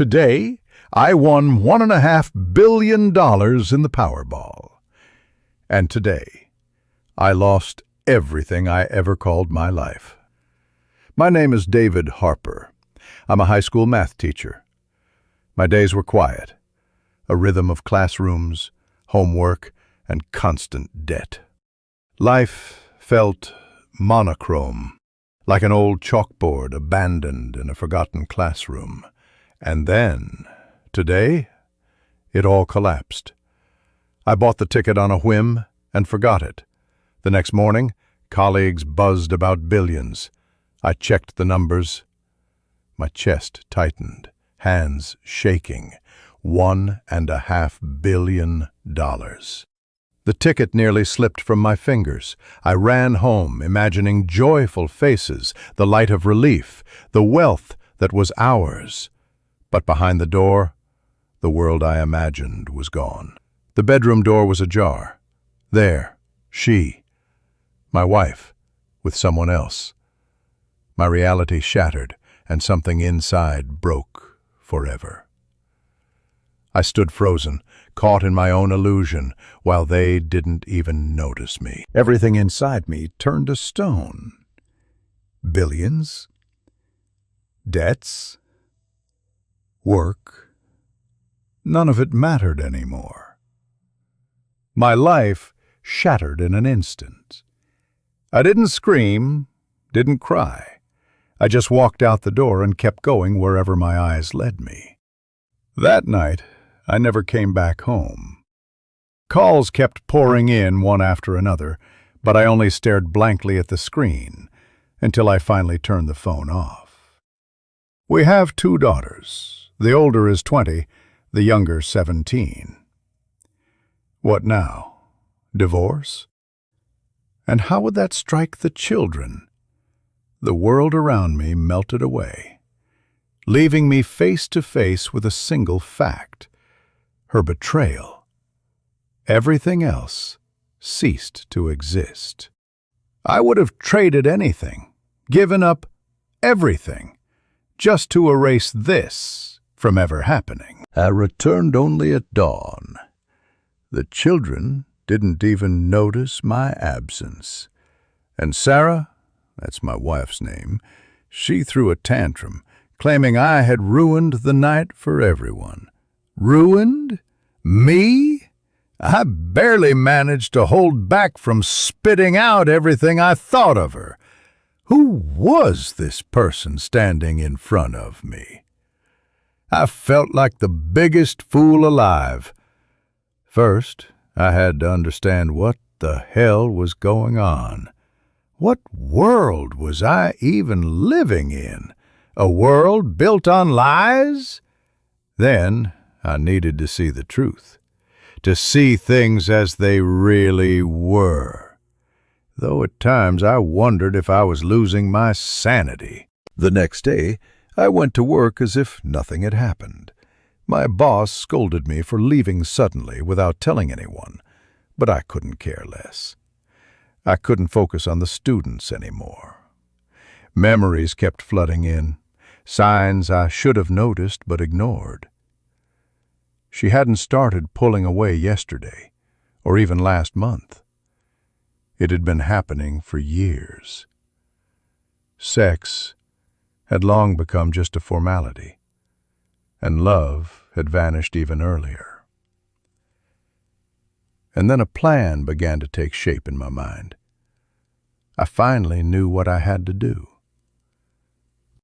Today, I won $1.5 billion in the Powerball. And today, I lost everything I ever called my life. My name is David Harper. I'm a high school math teacher. My days were quiet, a rhythm of classrooms, homework, and constant debt. Life felt monochrome, like an old chalkboard abandoned in a forgotten classroom. And then, today, it all collapsed. I bought the ticket on a whim and forgot it. The next morning, colleagues buzzed about billions. I checked the numbers. My chest tightened, hands shaking. $1.5 billion. The ticket nearly slipped from my fingers. I ran home, imagining joyful faces, the light of relief, the wealth that was ours. But behind the door, the world I imagined was gone. The bedroom door was ajar. There, she, my wife, with someone else. My reality shattered, and something inside broke forever. I stood frozen, caught in my own illusion, while they didn't even notice me. Everything inside me turned to stone. Billions, debts, work. None of it mattered anymore. My life shattered in an instant. I didn't scream, didn't cry. I just walked out the door and kept going wherever my eyes led me. That night, I never came back home. Calls kept pouring in one after another, but I only stared blankly at the screen until I finally turned the phone off. We have 2 daughters. The older is 20, the younger 17. What now? Divorce? And how would that strike the children? The world around me melted away, leaving me face to face with a single fact: her betrayal. Everything else ceased to exist. I would have traded anything, given up everything, just to erase this from ever happening. I returned only at dawn. The children didn't even notice my absence. And Sarah, that's my wife's name, she threw a tantrum, claiming I had ruined the night for everyone. Ruined? Me? I barely managed to hold back from spitting out everything I thought of her. Who was this person standing in front of me? I felt like the biggest fool alive. First, I had to understand what the hell was going on. What world was I even living in? A world built on lies? Then I needed to see the truth, to see things as they really were. Though at times I wondered if I was losing my sanity. The next day, I went to work as if nothing had happened. My boss scolded me for leaving suddenly without telling anyone, but I couldn't care less. I couldn't focus on the students anymore. Memories kept flooding in, signs I should have noticed but ignored. She hadn't started pulling away yesterday, or even last month. It had been happening for years. Sex had long become just a formality, and love had vanished even earlier. And then a plan began to take shape in my mind. I finally knew what I had to do.